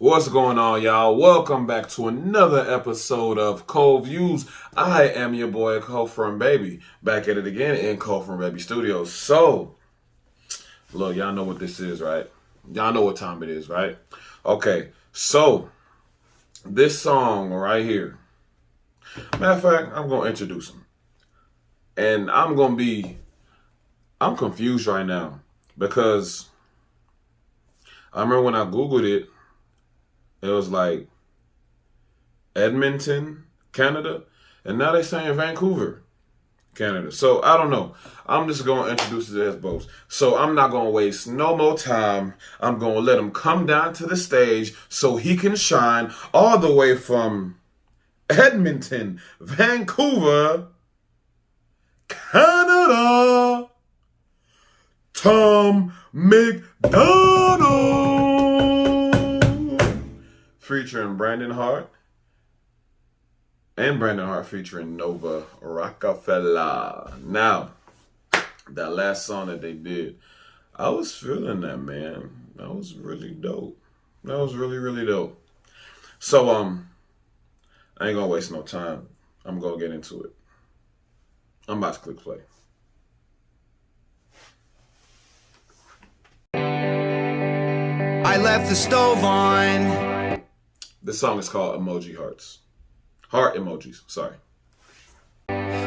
What's going on, y'all? Welcome back to another episode of Cold Views. I am your boy, Cold From Baby, back at it again in Cold From Baby Studios. So, look, y'all know what this is, right? Y'all know what time it is, right? Okay, so this song right here. Matter of fact, I'm gonna introduce him, and I'm confused right now because I remember when I googled it. It was like Edmonton, Canada, and now they're saying Vancouver, Canada. So I don't know. I'm just going to introduce it as both. So I'm not going to waste no more time. I'm going to let him come down to the stage so he can shine all the way from Edmonton, Vancouver, Canada, Tom McDonald. Featuring Brandon Hart. And Brandon Hart featuring Nova Rockefeller. Now, that last song that they did, I was feeling that, man. That was really dope. That was really, really dope. So, I ain't gonna waste no time. I'm gonna get into it. I'm about to click play. I left the stove on. This song is called Emoji Hearts. Heart emojis, sorry.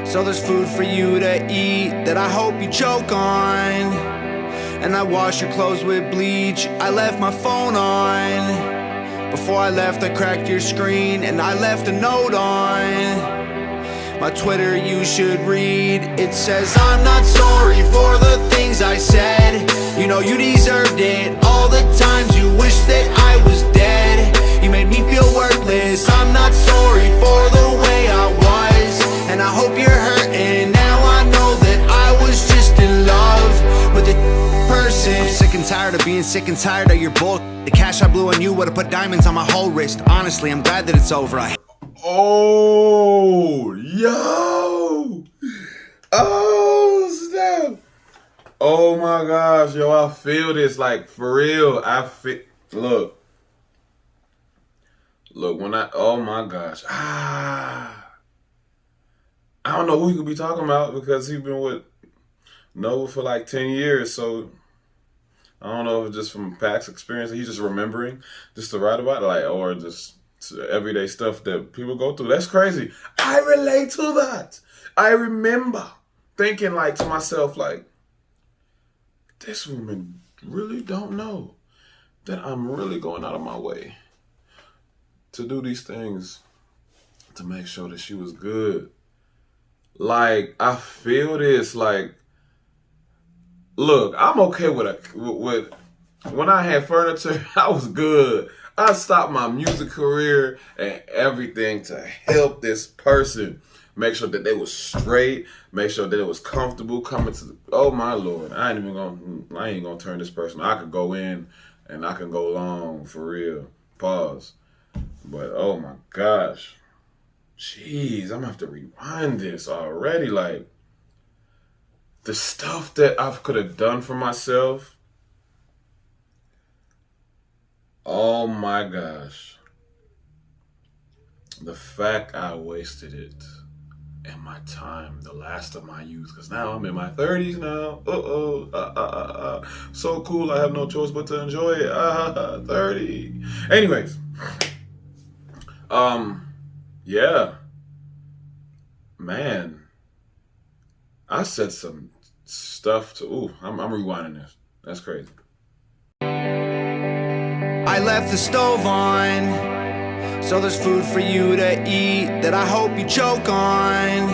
So there's food for you to eat that I hope you choke on. And I wash your clothes with bleach. I left my phone on. Before I left, I cracked your screen and I left a note on. My Twitter you should read. It says I'm not sorry for the things I said. You know you deserved it. All the times you wish that I was dead. You made me feel worthless. I'm not sorry for the way I was. And I hope you're hurting. Now I know that I was just in love with a person. I'm sick and tired of being sick and tired of your bull. The cash I blew on you would've put diamonds on my whole wrist. Honestly, I'm glad that it's over. Oh, yo. Oh, snap. Oh, my gosh. Yo, I feel this. Like, for real. Look. Look, oh my gosh. I don't know who he could be talking about because he's been with Nova for like 10 years. So I don't know if it's just from past experience he's just remembering just to write about it, like, or just everyday stuff that people go through. That's crazy. I relate to that. I remember thinking like to myself, like, this woman really don't know that I'm really going out of my way to do these things to make sure that she was good. Like, I feel this, like, look, I'm okay with when I had furniture, I was good. I stopped my music career and everything to help this person. Make sure that they was straight, make sure that it was comfortable coming to oh my Lord. I ain't gonna turn this person. I could go in and I can go long for real. Pause. But oh my gosh, jeez, I'm gonna have to rewind this already. Like, the stuff that I could have done for myself. Oh my gosh, the fact I wasted it and my time, the last of my youth, because now I'm in my 30s now. So cool, I have no choice but to enjoy it. 30. Anyways. Yeah, man, I said some stuff I'm rewinding this. That's crazy. I left the stove on. So there's food for you to eat that I hope you choke on.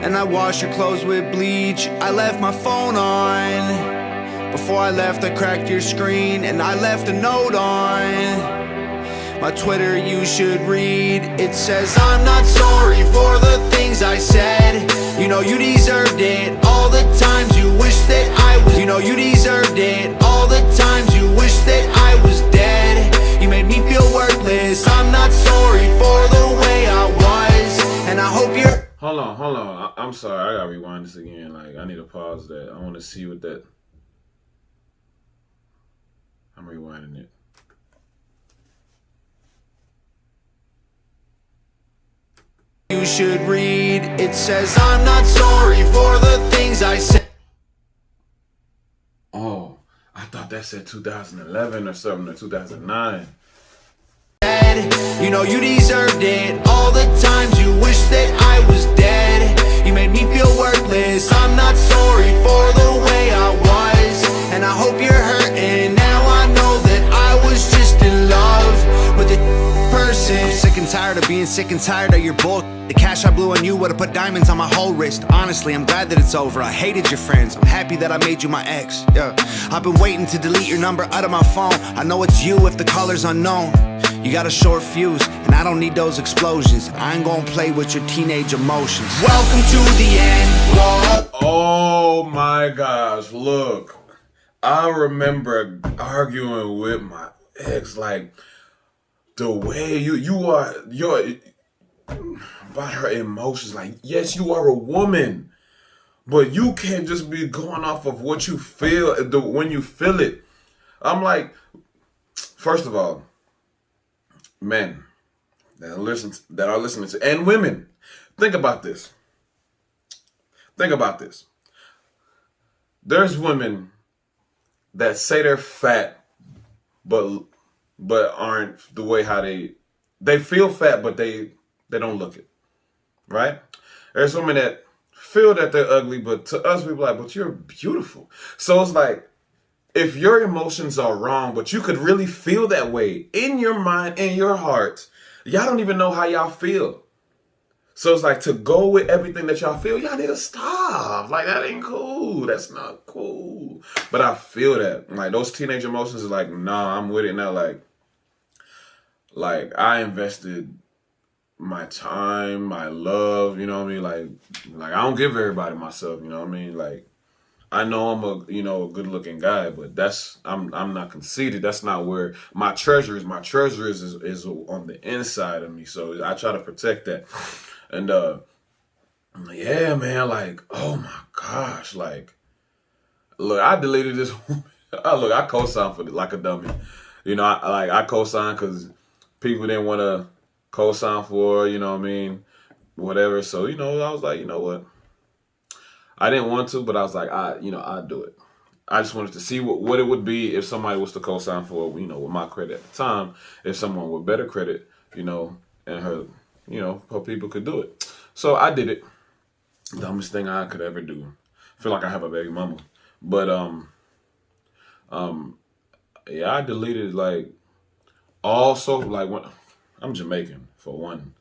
And I wash your clothes with bleach. I left my phone on. Before I left, I cracked your screen and I left a note on. My Twitter you should read. It says I'm not sorry for the things I said. You know you deserved it. All the times you wish that I was. You know you deserved it. All the times you wish that I was dead. You made me feel worthless. I'm not sorry for the way I was. And I hope you're. Hold on. I'm sorry. I gotta rewind this again. Like, I need to pause that. I want to see what that. I'm rewinding it. you should read. It says I'm not sorry for the things I said. Oh, I thought that said 2011 or something, or 2009. You know you deserved it. All the times you wish that I was dead. You made me feel worthless. I'm not sorry for the way I was, and I hope you're hurting. Now I know that I was just in love with a person. I'm sick and tired of being sick and tired of your bull. The cash I blew on you would've put diamonds on my whole wrist. Honestly, I'm glad that it's over. I hated your friends. I'm happy that I made you my ex. Yeah, I've been waiting to delete your number out of my phone. I know it's you if the color's unknown. You got a short fuse, and I don't need those explosions. I ain't gonna play with your teenage emotions. Welcome to the end. Whoa. Oh my gosh, look. I remember arguing with my ex, like, the way you are, about her emotions. Like, yes, you are a woman, but you can't just be going off of what you feel when you feel it. I'm like, first of all, men that are listening to, and women, think about this. Think about this. There's women that say they're fat, but aren't the way how they feel fat, but they don't look it, right? There's women that feel that they're ugly, but to us, we're like, but you're beautiful. So it's like, if your emotions are wrong, but you could really feel that way in your mind, in your heart, y'all don't even know how y'all feel. So it's like, to go with everything that y'all feel, y'all need to stop. Like, that ain't cool. That's not cool. But I feel that. Like, those teenage emotions are like, nah, I'm with it now. Like I invested my time, my love, you know what I mean? Like I don't give everybody myself, you know what I mean? Like, I know I'm a good looking guy, but I'm not conceited. That's not where my treasure is. My treasure is on the inside of me. So I try to protect that. And yeah, man, like, oh my gosh, like, look, I deleted this. I co-signed for it like a dummy. I co-signed because people didn't want to co-sign for, you know what I mean, whatever. So, I was like, you know what? I didn't want to, but I was like, I'd do it. I just wanted to see what it would be if somebody was to co-sign for, with my credit at the time, if someone with better credit, and her people could do it. So I did it. Dumbest thing I could ever do. I feel like I have a baby mama. But, yeah, I deleted, like, also, like, when I'm Jamaican, for one.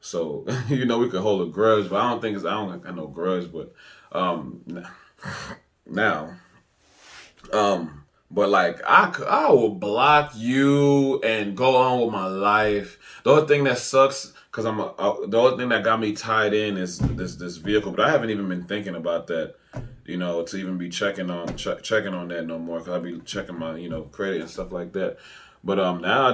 So, we could hold a grudge, but I don't got no grudge, but, now, but like, I will block you and go on with my life. The only thing that sucks, because the only thing that got me tied in is this vehicle, but I haven't even been thinking about that, to even be checking on that no more, because I'll be checking my, credit and stuff like that. But now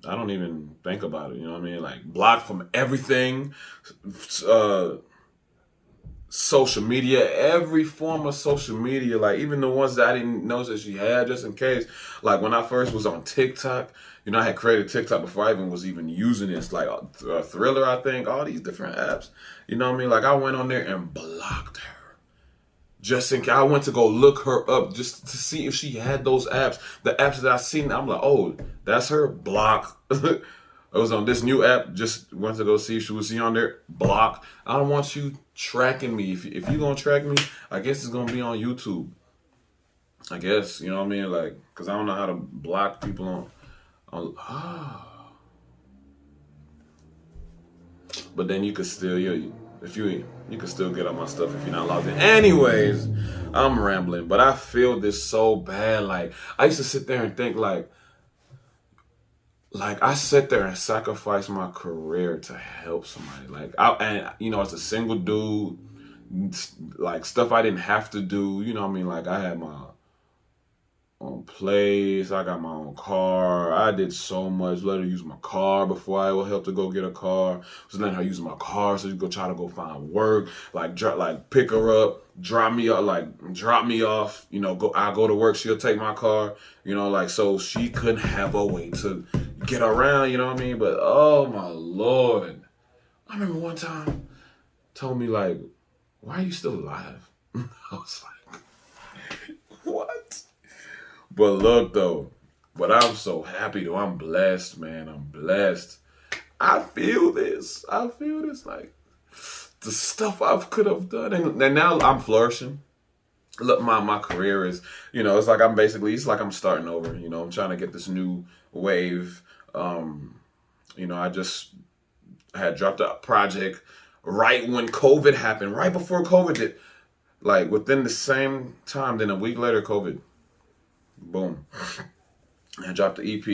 I don't even think about it, you know what I mean? Like, blocked from everything, social media, every form of social media, like even the ones that I didn't know that she had, just in case. Like, when I first was on TikTok, I had created TikTok before I was even using this, like Thriller, I think, all these different apps, you know what I mean? Like, I went on there and blocked her. Just in case, I went to go look her up just to see if she had those apps. The apps that I seen, I'm like, oh, that's her, block. It was on this new app, just went to go see if she was on there, block. I don't want you tracking me. If you're going to track me, I guess it's going to be on YouTube. I guess, you know what I mean? Like, because I don't know how to block people But then you could still, you could still get on my stuff if you're not logged in. Anyways, I'm rambling, but I feel this so bad. Like, I used to sit there and think, like I sit there and sacrifice my career to help somebody. Like, as a single dude, like, stuff I didn't have to do, you know what I mean? Like, I had my own place, I got my own car, I did so much, let her use my car before I would help to go get a car, was letting her use my car so she could try to go find work, pick her up, drop me off, I go to work, she'll take my car, so she couldn't have a way to get around, you know what I mean? But oh my Lord. I remember one time told me like, why are you still alive? I was like, what? But look though, but I'm so happy though. I'm blessed, man. I'm blessed. I feel this. Like the stuff I could have done. And now I'm flourishing. Look, my career is, it's like I'm starting over. I'm trying to get this new wave. I just had dropped a project right when COVID happened, right before COVID did. Like within the same time, then a week later, COVID, boom. I dropped the EP.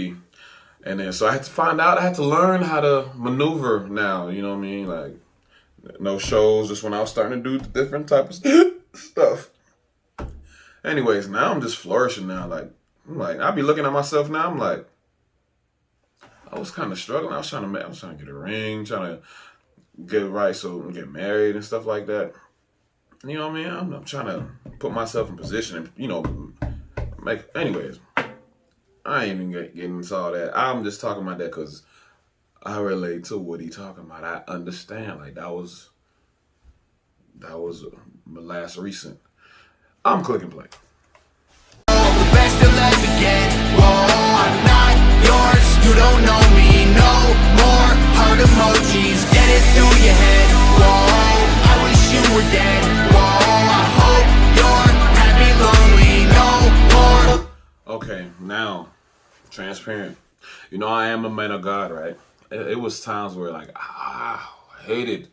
And then, so I had to learn how to maneuver now, you know what I mean? Like, no shows, just when I was starting to do different type of stuff. Anyways, now I'm just flourishing now. I be looking at myself now, I'm like, I was kind of struggling. I was trying to get a ring, trying to get it right so I can get married and stuff like that. You know what I mean? I'm trying to put myself in position and, anyways. I ain't even getting into all that. I'm just talking about that because I relate to what he talking about. I understand. Like that was my last recent. I'm clicking play. The best you'll ever get. Whoa, I'm not yours. You don't know me no more. Heart emojis, get it through your head. Whoa, I wish you were dead. Whoa, I hope you're happy, lonely, no more. Okay, now. Transparent. I am a man of God, right? It was times where I hated,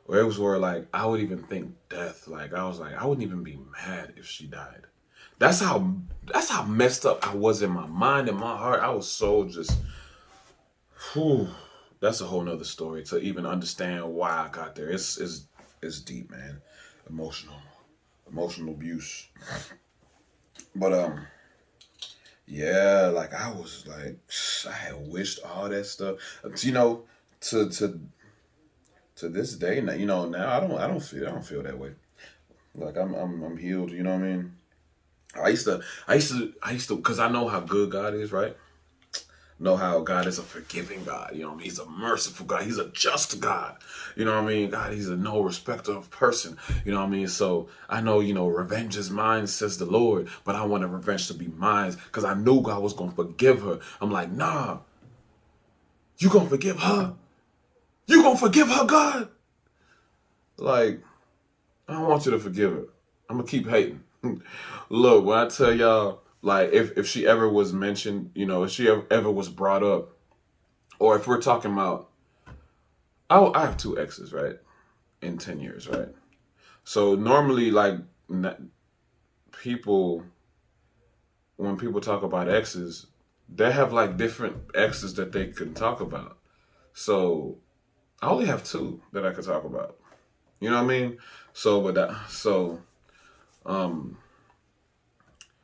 where it was where I would even think death. I was like, I wouldn't even be mad if she died. That's how messed up I was in my mind and my heart. I was so just, that's a whole nother story to even understand why I got there. It's deep, man. Emotional abuse. But yeah, I was I had wished all that stuff. To this day, now, now I don't feel that way. I'm healed. You know what I mean? I used to, because I know how good God is, right? Know how God is a forgiving God. You know what I mean? He's a merciful God. He's a just God. You know what I mean? God, he's a no respecter of person. You know what I mean? So I know, revenge is mine, says the Lord, but I want revenge to be mine because I knew God was going to forgive her. I'm like, nah, you going to forgive her? You going to forgive her, God? I don't want you to forgive her. I'm going to keep hating. Look, when I tell y'all, if she ever was mentioned, if she ever was brought up, or if we're talking about, I have 2 exes, right? In 10 years, right? So normally, people, when people talk about exes, they have different exes that they can talk about. So I only have 2 that I could talk about. You know what I mean?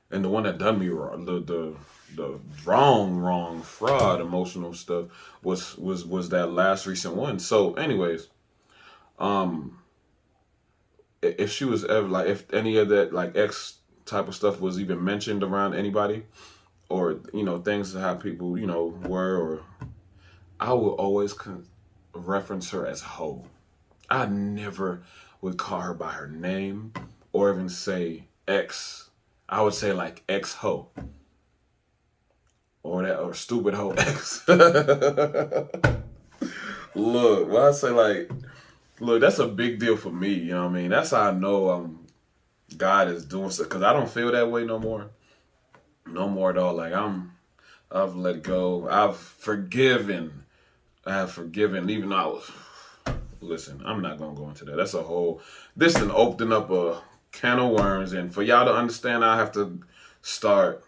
And the one that done me wrong, the wrong fraud emotional stuff was that last recent one. So anyways, if she was ever if any of that ex type of stuff was even mentioned around anybody, or things how people were, or I would always reference her as hoe. I never would call her by her name or even say ex. I would say ex hoe, or stupid hoe ex. Look, when I say look, that's a big deal for me. You know what I mean? That's how I know God is doing stuff, because I don't feel that way no more at all. I've let go. I've forgiven. Even though I was. Listen, I'm not gonna go into that. That's a whole. This done opened up a can of worms, and for y'all to understand, I have to start,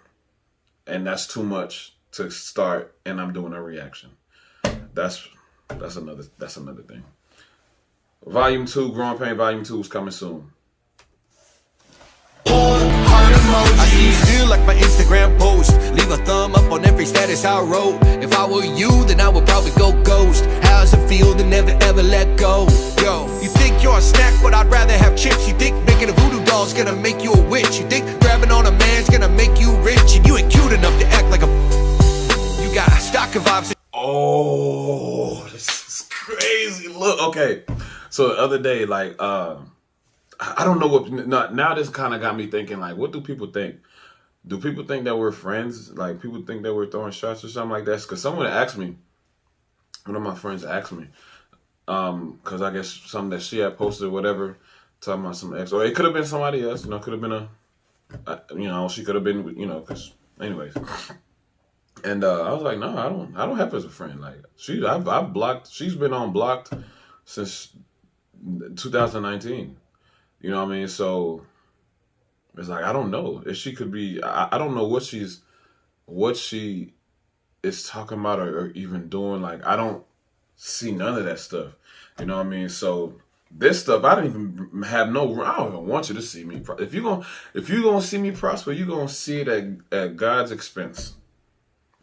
and that's too much to start, and I'm doing a reaction. That's another thing. Volume 2, Growing Pain Volume 2 is coming soon. I see you still like my Instagram post. Leave a thumb up on every status I wrote. If I were you, then I would probably go ghost. How's it feel to never ever let go? Yo, you think you're a snack, but I'd rather have chips. You think making a voodoo doll's gonna make you a witch. You think grabbing on a man's gonna make you rich. And you ain't cute enough to act like a. You got stock of vibes. Oh, this is crazy. Look, okay. So the other day, like, I don't know what. Now this kind of got me thinking, like, what do people think? Do people think that we're friends? Like, people think that we're throwing shots or something like that? Because someone asked me, one of my friends asked me, because I guess something that she had posted or whatever, talking about some ex, or it could have been somebody else, you know, could have been she could have been, because anyways. And I was like, no, I don't have her as a friend. Like, I've blocked, she's been on blocked since 2019. You know what I mean? So it's like, I don't know if she could be. I don't know what she is talking about or even doing. Like, I don't see none of that stuff. You know what I mean? So this stuff, I don't even have no. I don't even want you to see me. If you gonna see me prosper, you gonna see it at God's expense.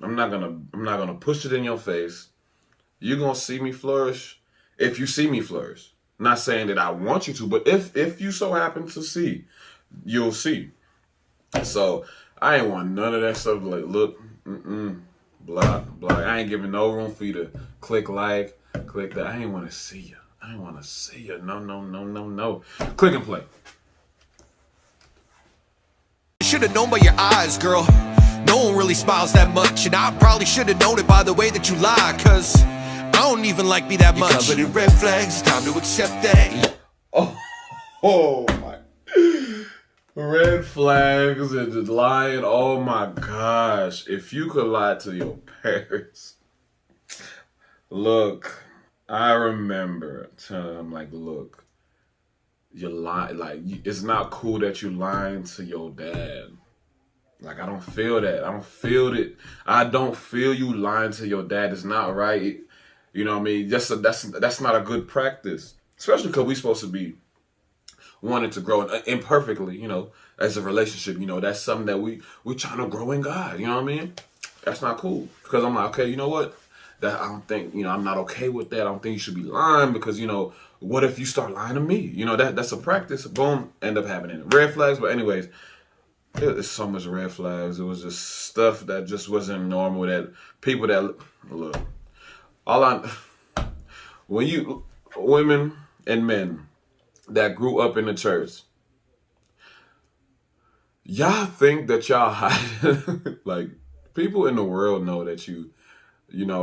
I'm not gonna push it in your face. You're gonna see me flourish if you see me flourish. Not saying that I want you to, but if you so happen to see, you'll see. So I ain't want none of that stuff. Like, look, block. I ain't giving no room for you to click that. I ain't want to see you. No. Click and play. Should have known by your eyes, girl. No one really smiles that much, and I probably should have known it by the way that you lie, cause I don't even like me that much. You covered in red flags, time to accept that. Oh my. Red flags and just lying. Oh my gosh. If you could lie to your parents. Look, I remember telling them, like, look, you lie, like, it's not cool that you lying to your dad. Like, I don't feel that. I don't feel it. I don't feel you lying to your dad. It's not right. You know what I mean? That's not a good practice. Especially because we're supposed to be wanting to grow imperfectly, as a relationship. That's something that we trying to grow in God. You know what I mean? That's not cool. Because I'm like, okay, you know what? That I don't think, I'm not okay with that. I don't think you should be lying because, what if you start lying to me? That's a practice. Boom, end up happening. Red flags. But anyways, there's so much red flags. It was just stuff that just wasn't normal. That people that look, women and men that grew up in the church, y'all think that y'all hide. Like, people in the world know that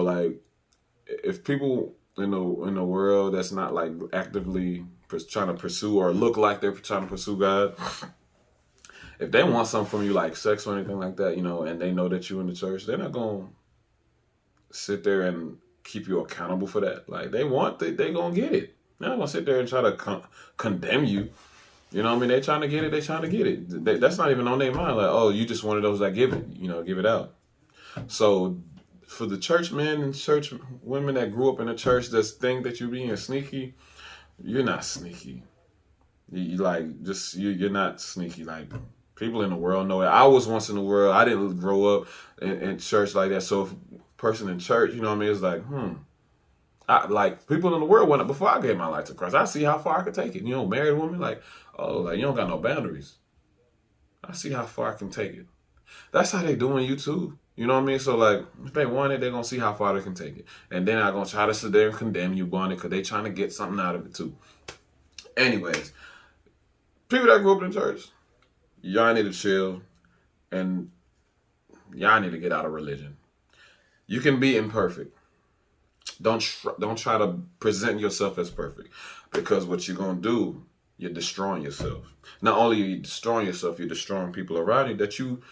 like, if people in the world that's not like actively trying to pursue or look like they're trying to pursue God, if they want something from you, like sex or anything like that, and they know that you're in the church, they're not gonna sit there and keep you accountable for that. Like, they gonna get it. They're not gonna sit there and try to condemn you. You know what I mean? They trying to get it. That's not even on their mind. Like, oh, you just one of those that give it out. So for the church men and church women that grew up in the church that think that you're being sneaky, you're not sneaky. You're not sneaky. Like, people in the world know it. I was once in the world. I didn't grow up in church like that. So if a person in church, you know what I mean, it's like, like, people in the world, before I gave my life to Christ, I see how far I could take it. Married women, like, oh, like, you don't got no boundaries. I see how far I can take it. That's how they doing you too. You know what I mean? So, like, if they want it, they're going to see how far they can take it. And they're not going to try to sit there and condemn you on it because they trying to get something out of it too. Anyways, people that grew up in church, y'all need to chill and y'all need to get out of religion. You can be imperfect. Don't try to present yourself as perfect, because what you're going to do, you're destroying yourself. Not only are you destroying yourself, you're destroying people around you that you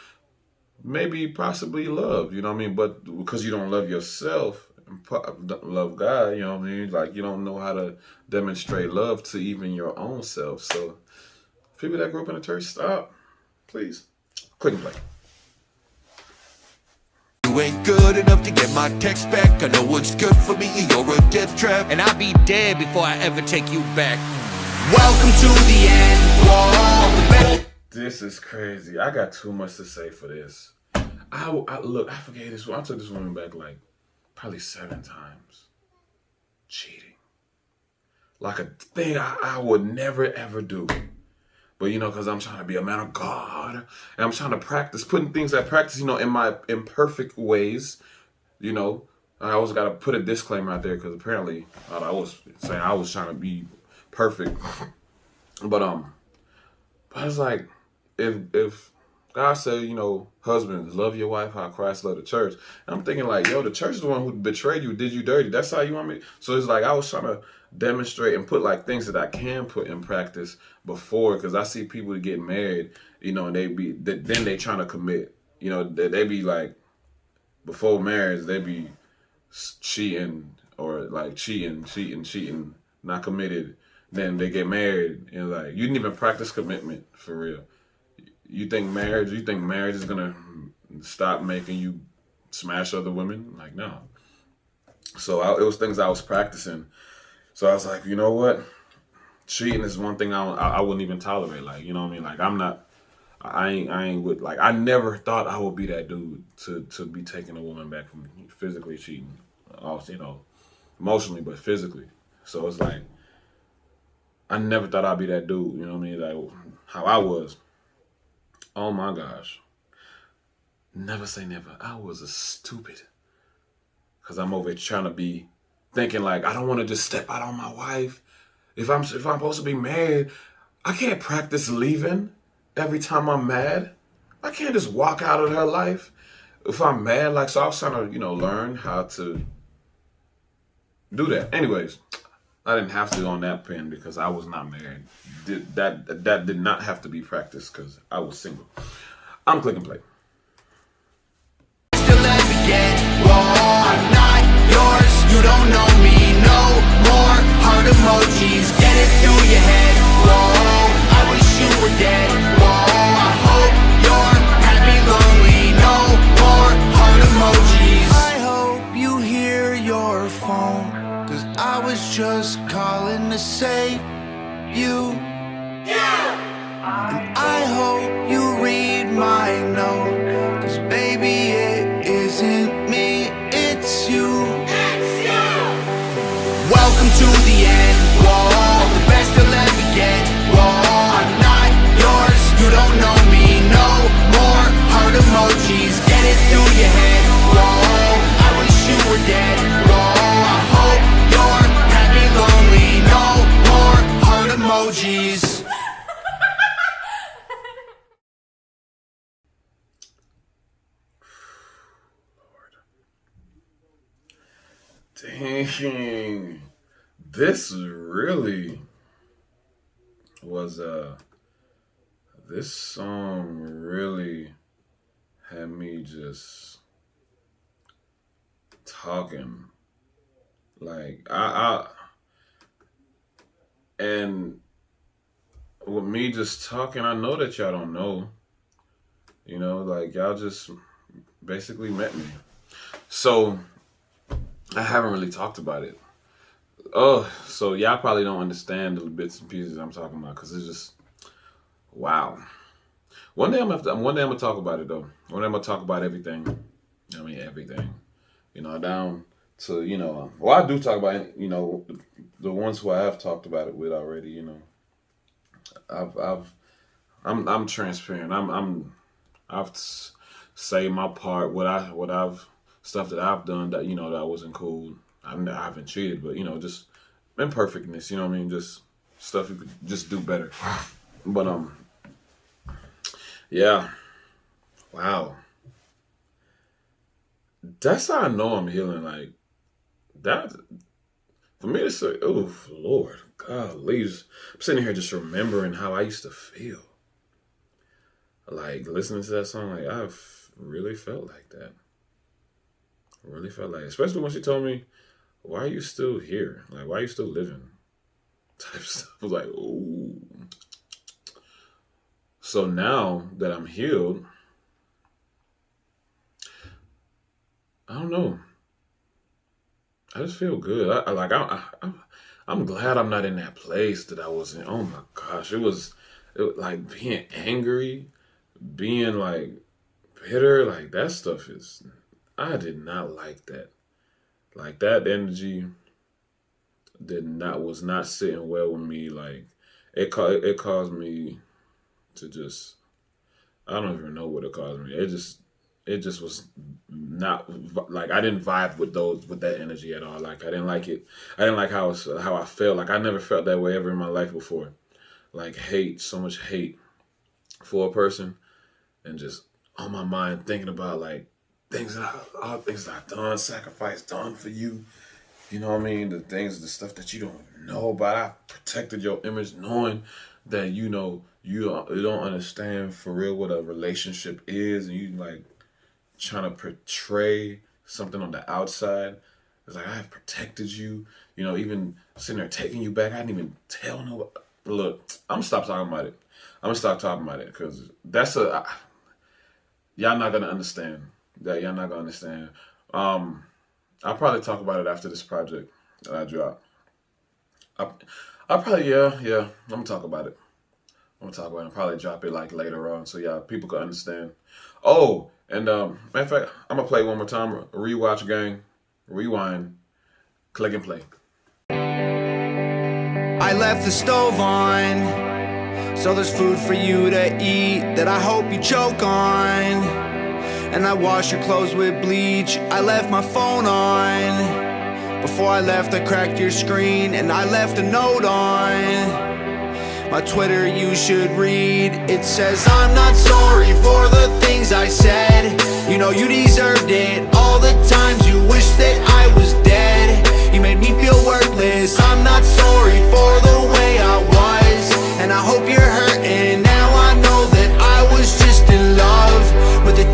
maybe possibly love, you know what I mean? But because you don't love yourself, love God, you know what I mean? Like, you don't know how to demonstrate love to even your own self. So people that grew up in the church, stop, please. Click and play. You ain't good enough to get my text back. I know what's good for me, you're a death trap, and I'll be dead before I ever take you back. Welcome to the end. Whoa. This is crazy. I got too much to say for this. I forget this one. I took this woman back like probably 7 times. Cheating. Like a thing I would never ever do. But because I'm trying to be a man of God, and I'm trying to practice, putting things I practice, in my imperfect ways, You know, I always got to put a disclaimer out there because apparently I was saying I was trying to be perfect, but I was like, if God said, husbands, love your wife how Christ loved the church. And I'm thinking like, yo, the church is the one who betrayed you, did you dirty. That's how you want me. So it's like I was trying to demonstrate and put like things that I can put in practice before, because I see people get married, and then they trying to commit. They be like before marriage, they be cheating or like cheating, not committed. Then they get married and like you didn't even practice commitment for real. You think marriage is gonna stop making you smash other women? Like no. So it was things I was practicing. So I was like, you know what? Cheating is one thing I wouldn't even tolerate. Like, you know what I mean? Like I'm not. I ain't with like I never thought I would be that dude to be taking a woman back from physically cheating. Also, emotionally, but physically. So it's like I never thought I'd be that dude. You know what I mean? Like how I was. Oh my gosh. Never say never. I was a stupid. Cause I'm over here trying to be thinking like I don't want to just step out on my wife. If I'm supposed to be married, I can't practice leaving every time I'm mad. I can't just walk out of her life if I'm mad. Like so I was trying to, learn how to do that. Anyways, I didn't have to on that pen because I was not married. That did not have to be practiced because I was single. I'm clicking play. Still let me get whoa, I'm not yours, you don't know me no more. Heart emojis, get it through your head. Whoa, I wish you were dead. Whoa, I hope you're happy, lonely. No more heart emojis. I hope you hear your phone, cause I was just calling to say you. And I hope you read my note, cause baby it isn't me, it's you. Welcome to the end, whoa, the best you'll ever get. Whoa, I'm not yours, you don't know me no more. Heart emojis, get it through your head. Whoa, I wish you were dead. Whoa, I hope you're happy, lonely. No more heart emojis. Dang, this really was this song really had me just talking like and with me just talking, I know that y'all don't know, like y'all just basically met me, so I haven't really talked about it. Oh, so y'all probably don't understand the bits and pieces I'm talking about because it's just wow. One day I'm gonna talk about it though. One day I'm gonna talk about everything. I mean everything. Down to well I do talk about the ones who I have talked about it with already. I'm transparent. I've say my part. What I've stuff that I've done that that wasn't cool. I haven't cheated, but just imperfectness. You know what I mean? Just stuff you could just do better. But yeah, wow. That's how I know I'm healing. Like that for me to say, oh Lord, golly, I'm sitting here just remembering how I used to feel. Like listening to that song, like I've really felt like that. Really felt like, especially when she told me, "Why are you still here? Like, why are you still living?" Type stuff. I was like, "Ooh." So now that I'm healed, I don't know. I just feel good. I'm glad I'm not in that place that I was in. Oh my gosh, it was like being angry, being like bitter, like that stuff is. I did not like that. Like that energy was not sitting well with me. Like it caused me to just I don't even know what it caused me. It it just was not like I didn't vibe with that energy at all. Like I didn't like it. I didn't like how I felt. Like I never felt that way ever in my life before. Like hate, so much hate for a person, and just on my mind thinking about like all things that I've done, sacrifice done for you. You know what I mean? The stuff that you don't know about. I protected your image, knowing that you don't understand for real what a relationship is, and you like trying to portray something on the outside. It's like I have protected you. Even sitting there taking you back. I didn't even tell nobody. Look, I'm gonna stop talking about it. I'm gonna stop talking about it because y'all not gonna understand that. Y'all not gonna understand. I'll probably talk about it after this project that I drop. I'll probably yeah. I'm gonna talk about it. I'm gonna talk about it. I'll probably drop it like later on so yeah, people can understand. Oh, and matter of fact, I'm gonna play one more time. Rewatch gang, rewind, click and play. I left the stove on, so there's food for you to eat that I hope you choke on. And I wash your clothes with bleach. I left my phone on. Before I left, I cracked your screen and I left a note on. My Twitter you should read. It says I'm not sorry for the things I said. You know you deserved it. All the times you wished that I was dead. You made me feel worthless. I'm not sorry for the way I was, and I hope you're hurting. Now I know that I was just in love with a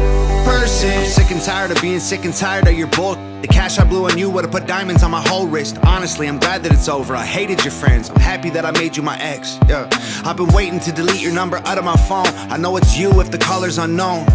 person. I'm sick and tired of being sick and tired of your bull. The cash I blew on you would've put diamonds on my whole wrist. Honestly, I'm glad that it's over. I hated your friends. I'm happy that I made you my ex. Yeah, I've been waiting to delete your number out of my phone. I know it's you if the caller's unknown.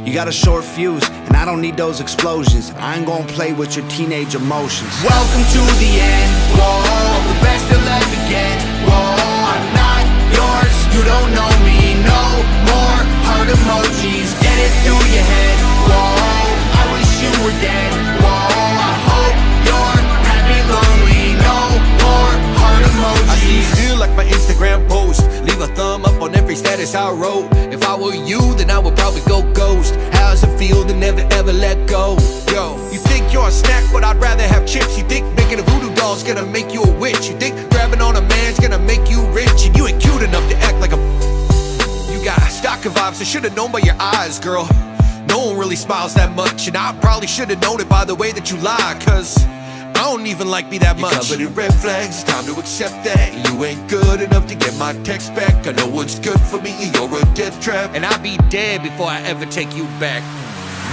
You got a short fuse, and I don't need those explosions. I ain't gonna play with your teenage emotions. Welcome to the end, whoa, the best you'll ever get, whoa. I'm not yours, you don't know me, no more heart emojis. Get it through your head, whoa, I wish you were dead, whoa. I hope you're happy, lonely, no more heart emojis. I see you feel like my Instagram post. Leave a thumb up on every status I wrote. If I were you, then I would probably go ghost. How's it feel to never ever let go? Yo, you think you're a snack, but I'd rather have chips. You think making a voodoo doll's gonna make you a witch. You think grabbing on a man's gonna make you rich. And you ain't cute enough to act like a. You got stalker vibes, I should've known by your eyes, girl. No one really smiles that much, and I probably should've known it by the way that you lie, cause I don't even like me that much. You're covered in red flags, it's time to accept that you ain't good enough to get my text back. I know what's good for me, you're a death trap, and I'll be dead before I ever take you back.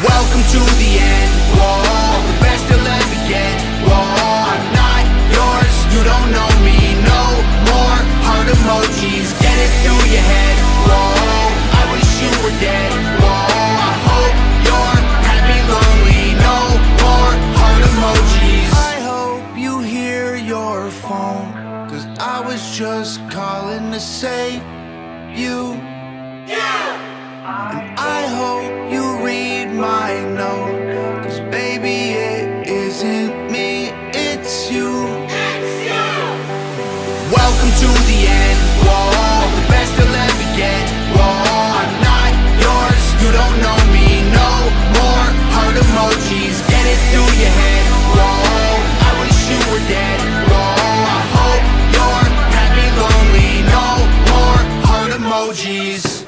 Welcome to the end, whoa, the best you'll ever get, whoa. I'm not yours, you don't know me, no more heart emojis. Get it through your head, whoa, I wish you were dead, whoa. I hope you're happy, lonely, no more heart emojis. I hope you hear your phone, cause I was just calling to save you. And I hope you read my note, cause baby it isn't me, it's you. Welcome to the end, whoa, the best you'll ever get, whoa. I'm not yours, you don't know me, no more heart emojis. Get it through your head, whoa, I wish you were dead, whoa. I hope you're happy, lonely, no more heart emojis.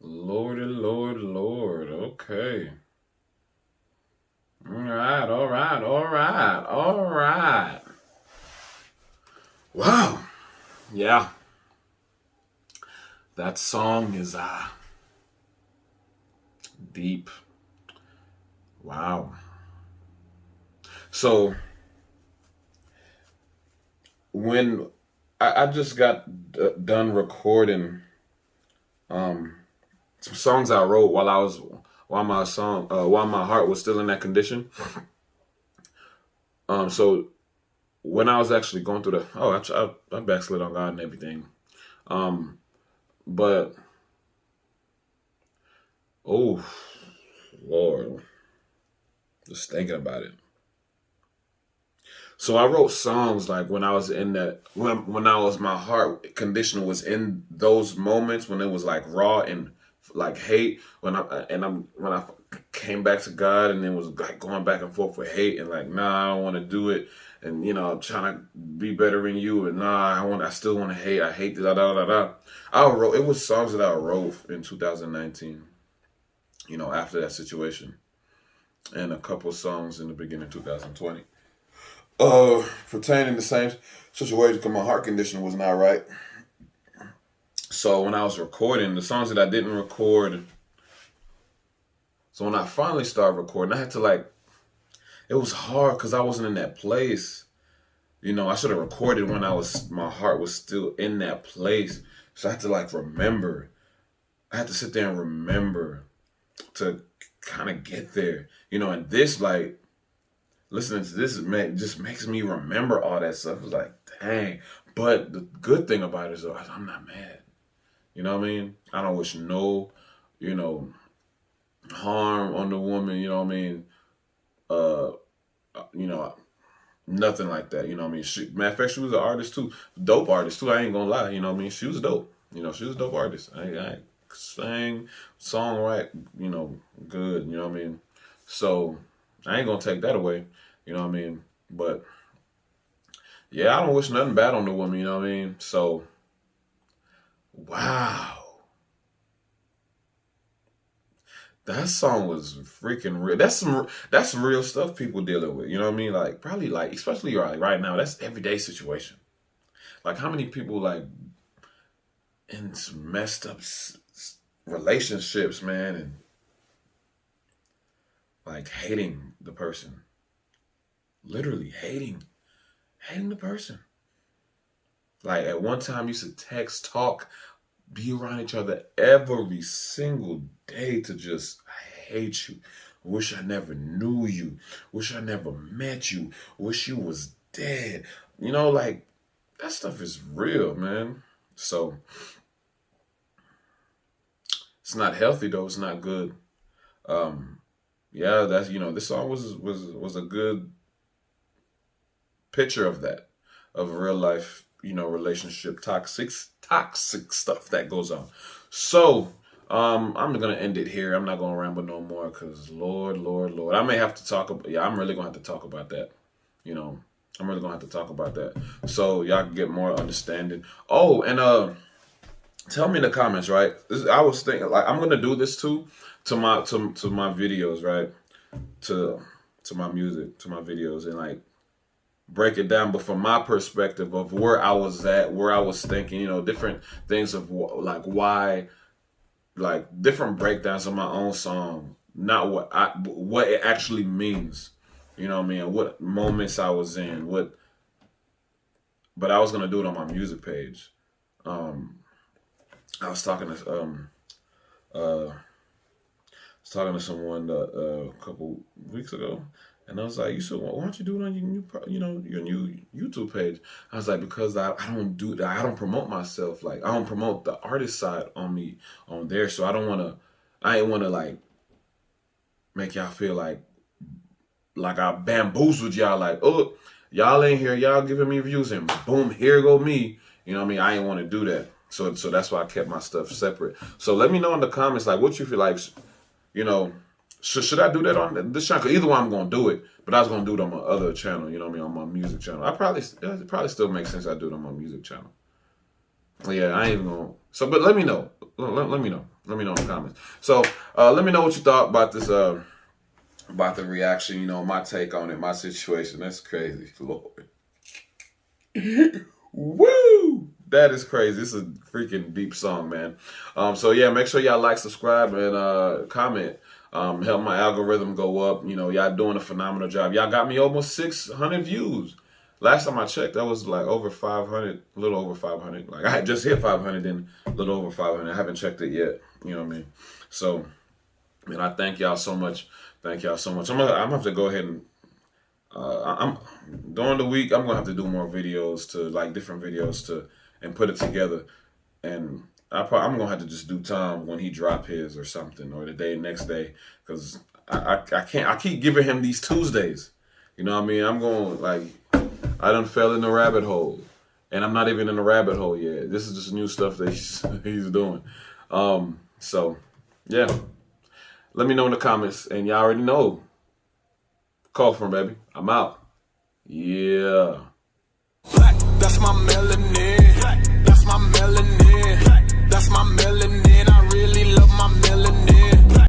Lordy, Lord, Lord. Okay. All right. Wow. Yeah. That song is deep. Wow. So when I just got done recording some songs I wrote while my heart was still in that condition. So when I was actually going through I backslid on God and everything. But oh Lord, just thinking about it. So I wrote songs like when I was in that when I was my heart condition was in those moments when it was like raw and like hate when I came back to God and it was like going back and forth with hate and like nah I don't want to do it and you know I'm trying to be better than you and nah I still want to hate I hate this da da da da. I wrote it was songs that I wrote in 2019. You know after that situation and a couple songs in the beginning of 2020. Pertaining to the same situation because my heart condition was not right. So when I was recording the songs that I didn't record, so when I finally started recording, I had to like, it was hard because I wasn't in that place. You know, I should have recorded when my heart was still in that place. So I had to like remember. I had to sit there and remember to kind of get there. You know, and this like, listening to this just makes me remember all that stuff. It's like, dang. But the good thing about it is, though, I'm not mad. You know what I mean? I don't wish no, you know, harm on the woman. You know what I mean? You know, nothing like that. You know what I mean? Matter of fact, she was an artist too, dope artist too. I ain't gonna lie. You know what I mean? She was dope. You know, she was a dope artist. I sang, songwrite. You know, good. You know what I mean? So I ain't gonna take that away. You know what I mean? But yeah, I don't wish nothing bad on the woman. You know what I mean? So wow. That song was freaking real. That's some real stuff people dealing with. You know what I mean? Like probably like especially right now. That's everyday situation. Like how many people like in some messed up relationships, man, and like hating the person, literally hating the person. Like at one time, used to text, talk, be around each other every single day to just, I hate you. Wish I never knew you. Wish I never met you. Wish you was dead. You know, like, that stuff is real, man. So, it's not healthy, though. It's not good. Yeah, that's, you know, this song was a good picture of that, of real life, you know, relationship, toxic stuff that goes on. So, I'm gonna end it here. I'm not gonna ramble no more because Lord, I may have to talk about. Yeah, I'm really gonna have to talk about that. You know, I'm really gonna have to talk about that so y'all can get more understanding. Oh, and tell me in the comments, right? I was thinking like I'm gonna do this too to my videos, right? To my music, to my videos, and like break it down, but from my perspective of where I was at, where I was thinking, you know, different things of like why, like different breakdowns of my own song, not what it actually means, you know what I mean, what moments I was in, but I was gonna do it on my music page. I was talking to someone a couple weeks ago, and I was like, "You said, why don't you do it on your new YouTube page?" I was like, "Because I don't do that. I don't promote myself. Like I don't promote the artist side on there. So I ain't want to like make y'all feel like I bamboozled y'all. Like, oh, y'all ain't here. Y'all giving me views, and boom, here go me. You know what I mean? I ain't want to do that. So that's why I kept my stuff separate. So let me know in the comments like what you feel like. You know, should I do that on this channel? Because either one I'm going to do it, but I was going to do it on my other channel, you know what I mean, on my music channel. It probably still makes sense I do it on my music channel. Yeah, I ain't even going to. So, but let me know. Let me know. Let me know in the comments. So, let me know what you thought about this, about the reaction, you know, my take on it, my situation. That's crazy, Lord. Woo! That is crazy. This is a freaking deep song, man. So yeah, make sure y'all like, subscribe, and comment. Help my algorithm go up. You know, y'all doing a phenomenal job. Y'all got me almost 600 views. Last time I checked, that was like over 500, a little over 500. Like I had just hit 500 and a little over 500. I haven't checked it yet. You know what I mean? So, man, I thank y'all so much. Thank y'all so much. I'm gonna have to go ahead and I'm during the week. I'm gonna have to do more videos different videos and put it together. And I'm gonna have to just do time when he drop his or something, or the next day, because I can't. I keep giving him these Tuesdays. You know what I mean? I'm going like I done fell in the rabbit hole. And I'm not even in the rabbit hole yet. This is just new stuff that he's doing. So, yeah. Let me know in the comments. And y'all already know. Call from baby. I'm out. Yeah. Black, that's my melanin.